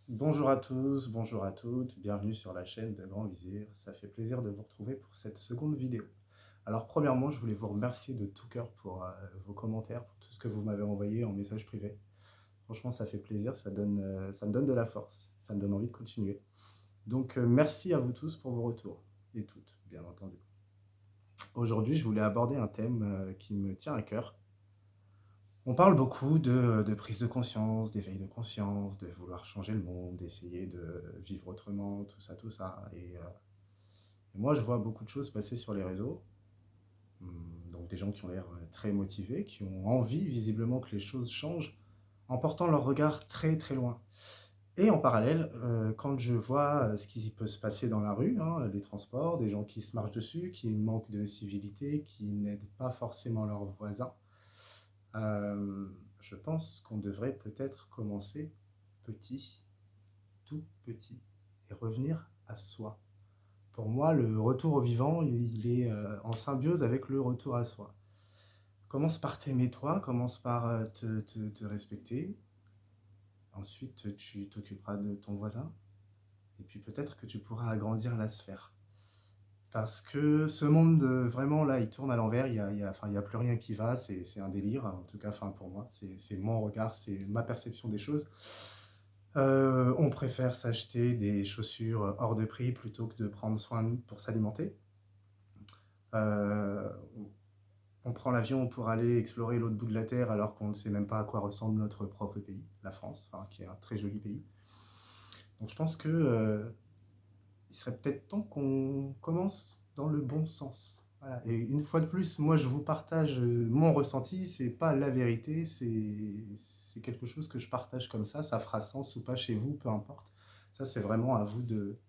Bonjour à tous, bonjour à toutes, bienvenue sur la chaîne de Grand Vizir. Ça fait plaisir de vous retrouver pour cette seconde vidéo. Alors premièrement, je voulais vous remercier de tout cœur pour vos commentaires, pour tout ce que vous m'avez envoyé en message privé. Franchement, ça fait plaisir, ça me donne de la force, ça me donne envie de continuer. Donc merci à vous tous pour vos retours, et toutes, bien entendu. Aujourd'hui, je voulais aborder un thème qui me tient à cœur. On parle beaucoup de prise de conscience, d'éveil de conscience, de vouloir changer le monde, d'essayer de vivre autrement, tout ça, tout ça. Et moi, je vois beaucoup de choses passer sur les réseaux. Donc des gens qui ont l'air très motivés, qui ont envie visiblement que les choses changent, en portant leur regard très très loin. Et en parallèle, quand je vois ce qui peut se passer dans la rue, hein, les transports, des gens qui se marchent dessus, qui manquent de civilité, qui n'aident pas forcément leurs voisins, euh, je pense qu'on devrait peut-être commencer petit, tout petit, et revenir à soi. Pour moi, le retour au vivant, il est en symbiose avec le retour à soi. Commence par t'aimer toi, commence par te respecter. Ensuite, tu t'occuperas de ton voisin. Et puis peut-être que tu pourras agrandir la sphère. Parce que ce monde, vraiment, là, il tourne à l'envers. Enfin, il y a plus rien qui va. C'est un délire, en tout cas, enfin, pour moi. C'est mon regard, c'est ma perception des choses. On préfère s'acheter des chaussures hors de prix plutôt que de prendre soin pour s'alimenter. Euh, on prend l'avion pour aller explorer l'autre bout de la Terre alors qu'on ne sait même pas à quoi ressemble notre propre pays, la France, enfin, qui est un très joli pays. Donc je pense que il serait peut-être temps qu'on commence dans le bon sens. Voilà. Et une fois de plus, moi je vous partage mon ressenti, c'est pas la vérité, c'est quelque chose que je partage comme ça fera sens ou pas chez vous, peu importe. Ça c'est vraiment à vous de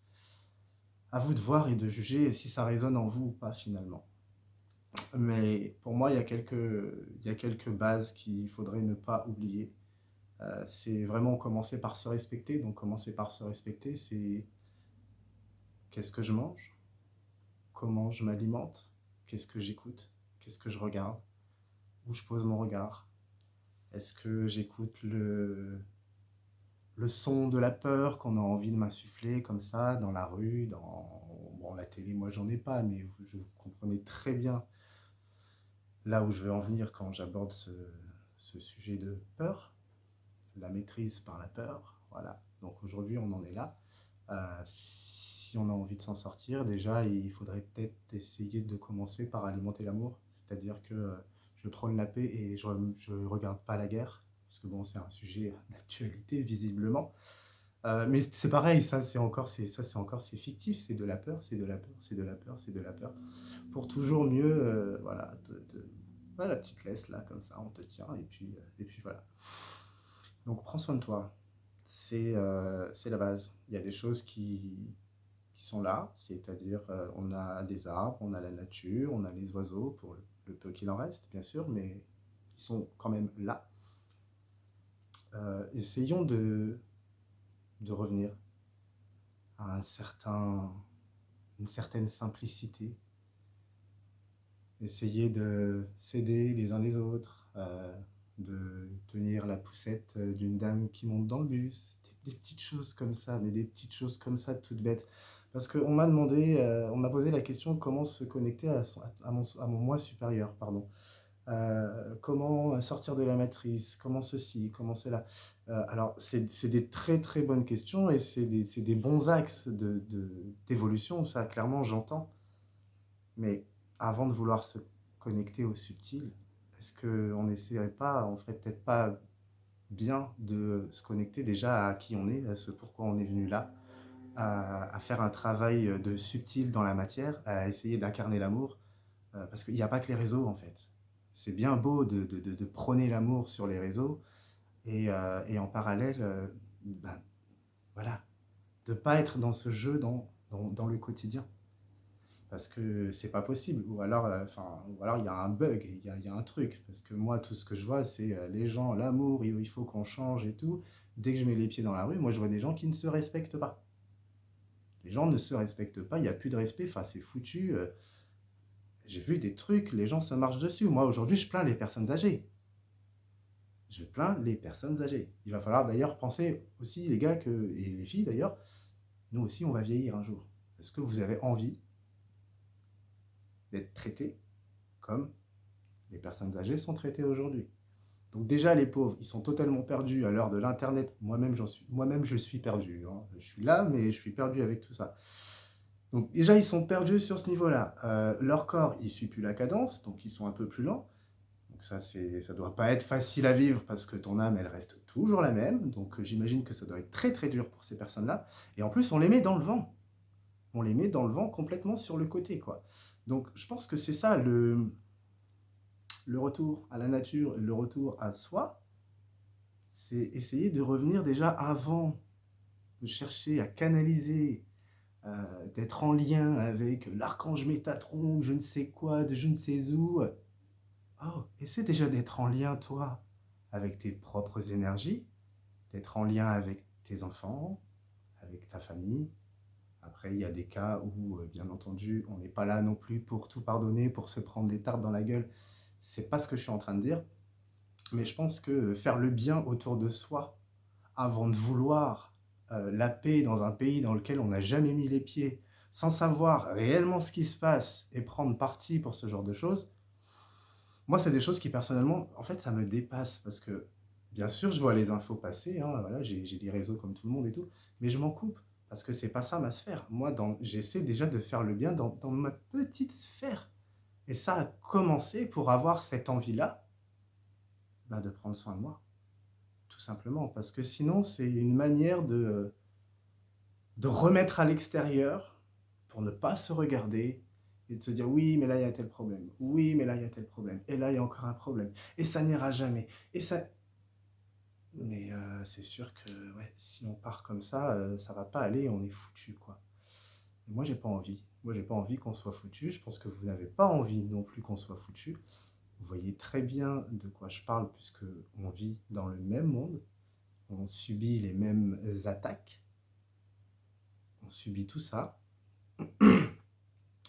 voir et de juger si ça résonne en vous ou pas finalement. Mais pour moi, il y a quelques bases qu'il faudrait ne pas oublier. C'est vraiment commencer par se respecter. Donc commencer par se respecter, c'est qu'est-ce que je mange, comment je m'alimente, qu'est-ce que j'écoute, qu'est-ce que je regarde, où je pose mon regard. Est-ce que j'écoute le son de la peur qu'on a envie de m'insuffler comme ça dans la rue, dans bon, la télé, moi j'en ai pas, mais vous comprenez très bien là où je veux en venir quand j'aborde ce sujet de peur, la maîtrise par la peur. Voilà. Donc aujourd'hui, on en est là. Si on a envie de s'en sortir, déjà, il faudrait peut-être essayer de commencer par alimenter l'amour. C'est-à-dire que je prône la paix et je ne regarde pas la guerre. Parce que bon, c'est un sujet d'actualité, visiblement. Mais c'est pareil, ça c'est encore, c'est fictif, c'est de la peur, c'est de la peur, c'est de la peur, c'est de la peur. Pour toujours mieux, voilà, voilà, tu te laisses là, comme ça, on te tient, et puis voilà. Donc prends soin de toi, c'est la base. Il y a des choses qui sont là, c'est-à-dire on a des arbres, on a la nature, on a les oiseaux, pour le peu qu'il en reste, bien sûr, mais ils sont quand même là. Essayons de revenir à une certaine simplicité, essayer de s'aider les uns les autres, de tenir la poussette d'une dame qui monte dans le bus, des petites choses comme ça, mais des petites choses comme ça toutes bêtes. Parce qu'on m'a demandé, on m'a posé la question comment se connecter à mon moi supérieur, pardon. Comment sortir de la matrice, comment ceci, comment cela. Alors, c'est des très très bonnes questions et c'est des bons axes d'évolution, ça clairement j'entends. Mais avant de vouloir se connecter au subtil, est-ce qu'on n'essaierait pas, on ferait peut-être pas bien de se connecter déjà à qui on est, à ce pourquoi on est venu là, à faire un travail de subtil dans la matière, à essayer d'incarner l'amour, parce qu'il n'y a pas que les réseaux en fait. C'est bien beau de prôner l'amour sur les réseaux et en parallèle, ben, voilà, de ne pas être dans ce jeu dans le quotidien. Parce que c'est pas possible. Ou alors il y a un bug, il y a un truc. Parce que moi, tout ce que je vois, c'est les gens, l'amour, il faut qu'on change et tout. Dès que je mets les pieds dans la rue, moi, je vois des gens qui ne se respectent pas. Les gens ne se respectent pas, il n'y a plus de respect, enfin, c'est foutu. J'ai vu des trucs, les gens se marchent dessus. Moi, aujourd'hui, je plains les personnes âgées. Je plains les personnes âgées. Il va falloir d'ailleurs penser aussi, les gars et les filles d'ailleurs, nous aussi, on va vieillir un jour. Est-ce que vous avez envie d'être traités comme les personnes âgées sont traitées aujourd'hui? Donc déjà, les pauvres, ils sont totalement perdus à l'heure de l'Internet. Moi-même, je suis perdu, hein. Je suis là, mais je suis perdu avec tout ça. Donc déjà, ils sont perdus sur ce niveau-là. Leur corps, il ne suit plus la cadence, donc ils sont un peu plus lents. Donc ça doit pas être facile à vivre parce que ton âme, elle reste toujours la même. Donc j'imagine que ça doit être très très dur pour ces personnes-là. Et en plus, on les met dans le vent. On les met dans le vent complètement sur le côté, quoi. Donc je pense que c'est ça le retour à la nature, le retour à soi, c'est essayer de revenir déjà avant, de chercher à canaliser, d'être en lien avec l'archange Métatron, je ne sais quoi, de je ne sais où. Oh, essaie déjà d'être en lien, toi, avec tes propres énergies, d'être en lien avec tes enfants, avec ta famille. Après, il y a des cas où, bien entendu, on n'est pas là non plus pour tout pardonner, pour se prendre des tartes dans la gueule. C'est pas ce que je suis en train de dire. Mais je pense que faire le bien autour de soi, avant de vouloir la paix dans un pays dans lequel on n'a jamais mis les pieds, sans savoir réellement ce qui se passe et prendre parti pour ce genre de choses, moi, c'est des choses qui, personnellement, en fait, ça me dépasse parce que, bien sûr, je vois les infos passer, hein, voilà, j'ai les réseaux comme tout le monde et tout, mais je m'en coupe parce que c'est pas ça ma sphère. Moi, j'essaie déjà de faire le bien dans ma petite sphère. Et ça a commencé pour avoir cette envie-là, bah, de prendre soin de moi, tout simplement. Parce que sinon, c'est une manière de remettre à l'extérieur pour ne pas se regarder et de se dire oui, mais là, il y a tel problème. Oui, mais là, il y a tel problème. Et là, il y a encore un problème. Et ça n'ira jamais. Et ça. Mais c'est sûr que ouais, si on part comme ça va pas aller, on est foutu, quoi. Et moi, j'ai pas envie. Moi, j'ai pas envie qu'on soit foutu. Je pense que vous n'avez pas envie non plus qu'on soit foutu. Vous voyez très bien de quoi je parle puisque on vit dans le même monde, on subit les mêmes attaques, on subit tout ça.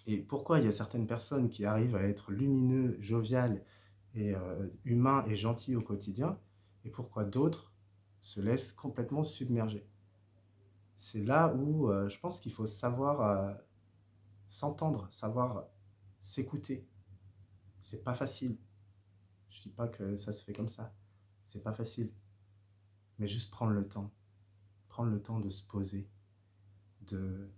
Et pourquoi il y a certaines personnes qui arrivent à être lumineux, joviales et humains et gentils au quotidien, et pourquoi d'autres se laissent complètement submerger? C'est là où je pense qu'il faut savoir s'entendre, savoir s'écouter. C'est pas facile. Je dis pas que ça se fait comme ça. C'est pas facile. Mais juste prendre le temps. Prendre le temps de se poser, de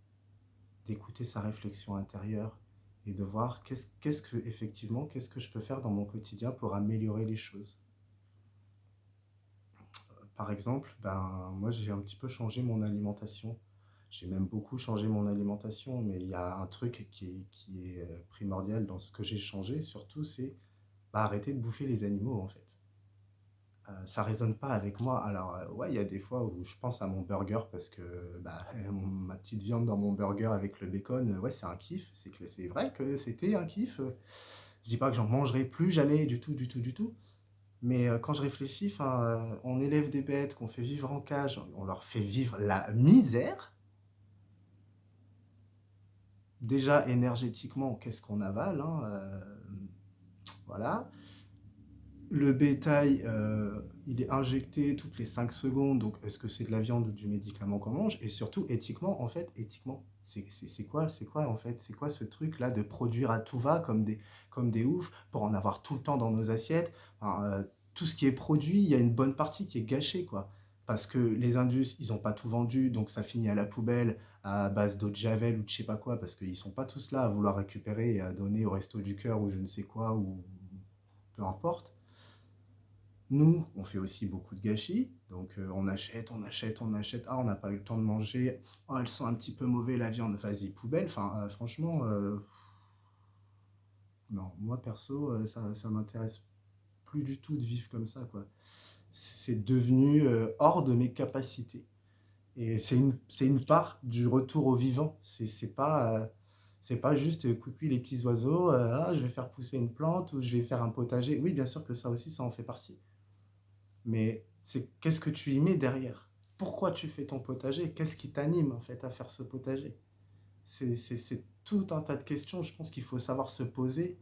d'écouter sa réflexion intérieure et de voir qu'est-ce que je peux faire dans mon quotidien pour améliorer les choses. Par exemple, ben, moi j'ai un petit peu changé mon alimentation. J'ai même beaucoup changé mon alimentation, mais il y a un truc qui est primordial dans ce que j'ai changé, surtout, c'est bah, arrêter de bouffer les animaux en fait. Ça résonne pas avec moi. Alors, ouais, il y a des fois où je pense à mon burger parce que bah, ma petite viande dans mon burger avec le bacon, ouais, c'est un kiff. C'est vrai que c'était un kiff. Je dis pas que j'en mangerai plus jamais du tout, du tout, du tout. Mais quand je réfléchis, enfin, on élève des bêtes qu'on fait vivre en cage, on leur fait vivre la misère. Déjà énergétiquement, qu'est-ce qu'on avale, hein, voilà. Le bétail, il est injecté toutes les 5 secondes, donc est-ce que c'est de la viande ou du médicament qu'on mange? Et surtout, éthiquement, en fait, éthiquement, c'est quoi, en fait? C'est quoi ce truc-là de produire à tout va comme des oufs pour en avoir tout le temps dans nos assiettes? Enfin, tout ce qui est produit, il y a une bonne partie qui est gâchée, quoi. Parce que les Indus, ils n'ont pas tout vendu, donc ça finit à la poubelle à base d'eau de Javel ou de je sais pas quoi, parce qu'ils sont pas tous là à vouloir récupérer et à donner au Resto du Cœur ou je ne sais quoi, ou peu importe. Nous, on fait aussi beaucoup de gâchis, donc on achète, on achète, on achète. Ah, on n'a pas eu le temps de manger. Oh, elle sent un petit peu mauvais la viande. Vas-y, poubelle. Enfin, franchement, non, moi perso, ça m'intéresse plus du tout de vivre comme ça, quoi. C'est devenu hors de mes capacités. Et c'est une part du retour au vivant. C'est pas juste coucou les petits oiseaux, ah, je vais faire pousser une plante ou je vais faire un potager. Oui, bien sûr que ça aussi, ça en fait partie. Mais c'est qu'est-ce que tu y mets derrière? Pourquoi tu fais ton potager? Qu'est-ce qui t'anime en fait à faire ce potager? C'est tout un tas de questions, je pense qu'il faut savoir se poser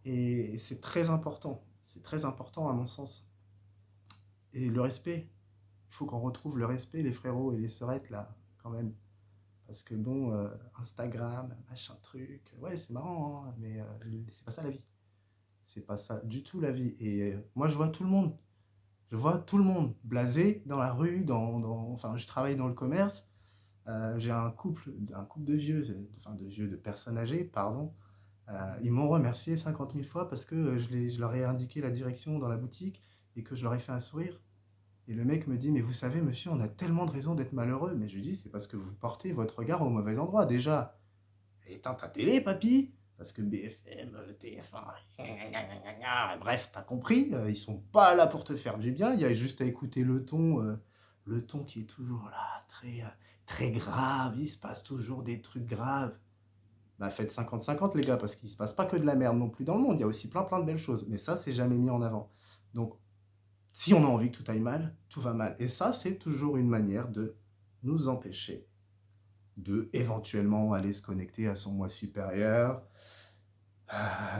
et c'est très important. C'est très important à mon sens. Et le respect, il faut qu'on retrouve le respect, les frérots et les sœurettes, là, quand même. Parce que bon, Instagram, machin truc, ouais, c'est marrant, hein, mais c'est pas ça la vie. C'est pas ça du tout la vie. Et moi, je vois tout le monde. Je vois tout le monde blasé dans la rue, enfin, je travaille dans le commerce. J'ai un couple de vieux, enfin de vieux, de personnes âgées, pardon. Ils m'ont remercié 50 000 fois parce que je leur ai indiqué la direction dans la boutique et que je leur ai fait un sourire. Et le mec me dit, mais vous savez, monsieur, on a tellement de raisons d'être malheureux. Mais je lui dis, c'est parce que vous portez votre regard au mauvais endroit déjà. Éteins ta télé, papy, parce que BFM, TF1, bref, t'as compris, ils sont pas là pour te faire du bien, il y a juste à écouter le ton qui est toujours là, très grave, il se passe toujours des trucs graves. Bah faites 50-50 les gars, parce qu'il se passe pas que de la merde non plus dans le monde, il y a aussi plein de belles choses, mais ça c'est jamais mis en avant. Donc si on a envie que tout aille mal, tout va mal. Et ça c'est toujours une manière de nous empêcher de éventuellement aller se connecter à son moi supérieur,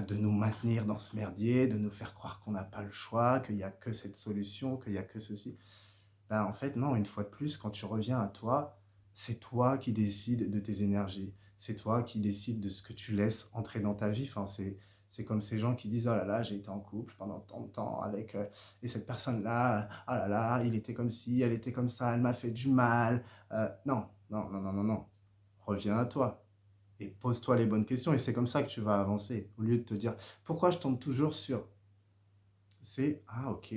de nous maintenir dans ce merdier, de nous faire croire qu'on n'a pas le choix, qu'il n'y a que cette solution, qu'il n'y a que ceci. Ben, en fait, non, une fois de plus, quand tu reviens à toi, c'est toi qui décides de tes énergies. C'est toi qui décides de ce que tu laisses entrer dans ta vie. Enfin, c'est comme ces gens qui disent, oh là là, j'ai été en couple pendant tant de temps avec... et cette personne-là, oh là là, il était comme ci, elle était comme ça, elle m'a fait du mal. Non, non, non, non, non, non. Reviens à toi et pose-toi les bonnes questions et c'est comme ça que tu vas avancer. Au lieu de te dire, pourquoi je tombe toujours sur... C'est, ah ok,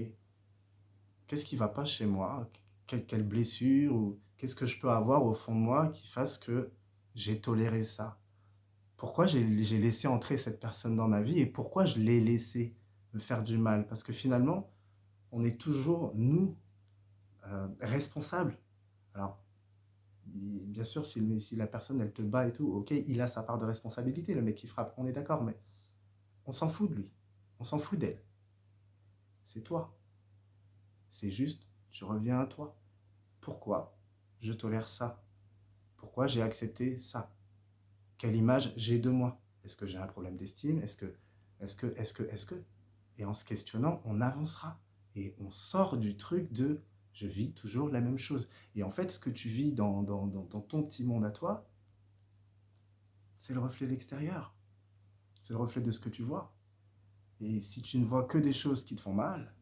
qu'est-ce qui va pas chez moi? Quelle blessure ou qu'est-ce que je peux avoir au fond de moi qui fasse que j'ai toléré ça? Pourquoi j'ai laissé entrer cette personne dans ma vie et pourquoi je l'ai laissé me faire du mal? Parce que finalement, on est toujours, nous, responsables. Alors, bien sûr, si la personne, elle te bat et tout, ok, il a sa part de responsabilité, le mec qui frappe, on est d'accord, mais on s'en fout de lui, on s'en fout d'elle. C'est toi. C'est juste, tu reviens à toi. Pourquoi je tolère ça? Pourquoi j'ai accepté ça? Quelle image j'ai de moi? Est-ce que j'ai un problème d'estime? Est-ce que? Et en se questionnant, on avancera. Et on sort du truc de je vis toujours la même chose. Et en fait, ce que tu vis dans ton petit monde à toi, c'est le reflet de l'extérieur. C'est le reflet de ce que tu vois. Et si tu ne vois que des choses qui te font mal,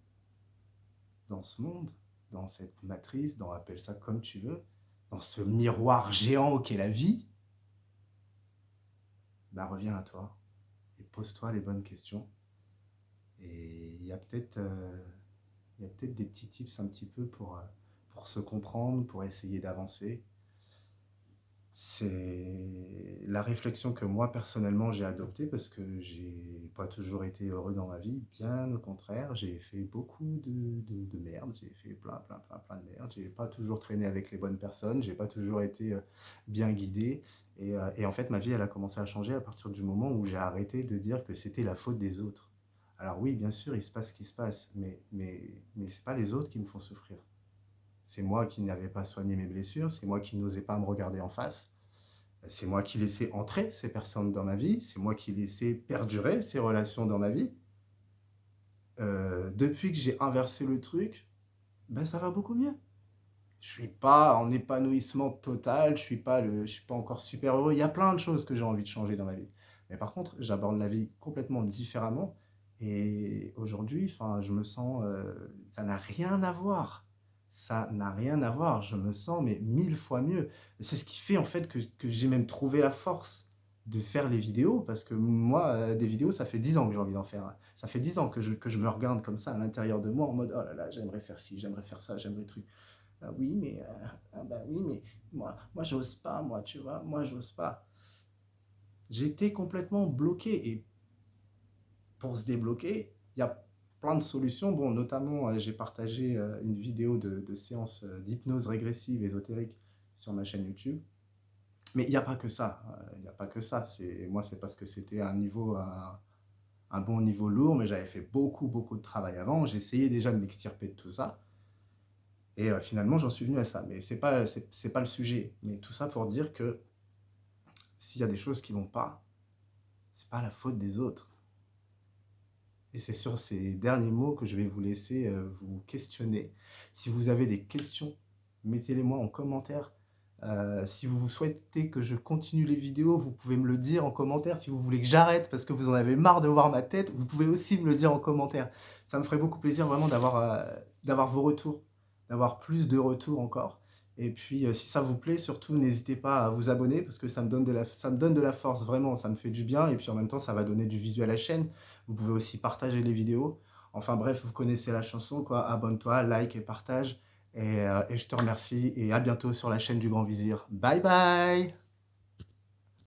dans ce monde, dans cette matrice, appelle ça comme tu veux, dans ce miroir géant qu'est la vie, bah reviens à toi et pose-toi les bonnes questions. Et il y a peut-être des petits tips un petit peu pour se comprendre, pour essayer d'avancer. C'est la réflexion que moi personnellement j'ai adoptée parce que j'ai pas toujours été heureux dans ma vie, bien au contraire, j'ai fait beaucoup de merde, j'ai fait plein de merde, j'ai pas toujours traîné avec les bonnes personnes, j'ai pas toujours été bien guidé et en fait ma vie elle a commencé à changer à partir du moment où j'ai arrêté de dire que c'était la faute des autres. Alors oui, bien sûr, il se passe ce qui se passe, mais c'est pas les autres qui me font souffrir. C'est moi qui n'avais pas soigné mes blessures, c'est moi qui n'osais pas me regarder en face, c'est moi qui laissais entrer ces personnes dans ma vie, c'est moi qui laissais perdurer ces relations dans ma vie. Depuis que j'ai inversé le truc, ben ça va beaucoup mieux. Je suis pas en épanouissement total, je suis pas encore super heureux. Il y a plein de choses que j'ai envie de changer dans ma vie. Mais par contre, j'aborde la vie complètement différemment. Et aujourd'hui, enfin, je me sens, ça n'a rien à voir. Ça n'a rien à voir. Je me sens mais 1000 fois mieux. C'est ce qui fait en fait que j'ai même trouvé la force de faire les vidéos parce que moi, des vidéos, ça fait 10 ans que j'ai envie d'en faire. Ça fait 10 ans que je me regarde comme ça à l'intérieur de moi en mode oh là là, j'aimerais faire ci, j'aimerais faire ça, j'aimerais truc. Oui, mais moi j'ose pas, moi, tu vois, moi, j'ose pas. J'étais complètement bloqué et pour se débloquer, il y a plein de solutions. Bon, notamment, j'ai partagé une vidéo de séance d'hypnose régressive ésotérique sur ma chaîne YouTube. Mais il n'y a pas que ça. Il n'y a pas que ça. Moi, c'est parce que c'était un bon niveau lourd, mais j'avais fait beaucoup de travail avant. J'essayais déjà de m'extirper de tout ça. Et finalement, j'en suis venu à ça. Mais c'est pas le sujet. Mais tout ça pour dire que s'il y a des choses qui vont pas, c'est pas la faute des autres. Et c'est sur ces derniers mots que je vais vous laisser, vous questionner. Si vous avez des questions, mettez-les moi en commentaire. Si vous souhaitez que je continue les vidéos, vous pouvez me le dire en commentaire. Si vous voulez que j'arrête parce que vous en avez marre de voir ma tête, vous pouvez aussi me le dire en commentaire. Ça me ferait beaucoup plaisir vraiment d'avoir vos retours, d'avoir plus de retours encore. Et puis, si ça vous plaît, surtout n'hésitez pas à vous abonner parce que ça me donne de la force vraiment, ça me fait du bien et puis en même temps ça va donner du visuel à la chaîne. Vous pouvez aussi partager les vidéos. Enfin bref, vous connaissez la chanson quoi, abonne-toi, like et partage et je te remercie et à bientôt sur la chaîne du Grand Vizir. Bye bye!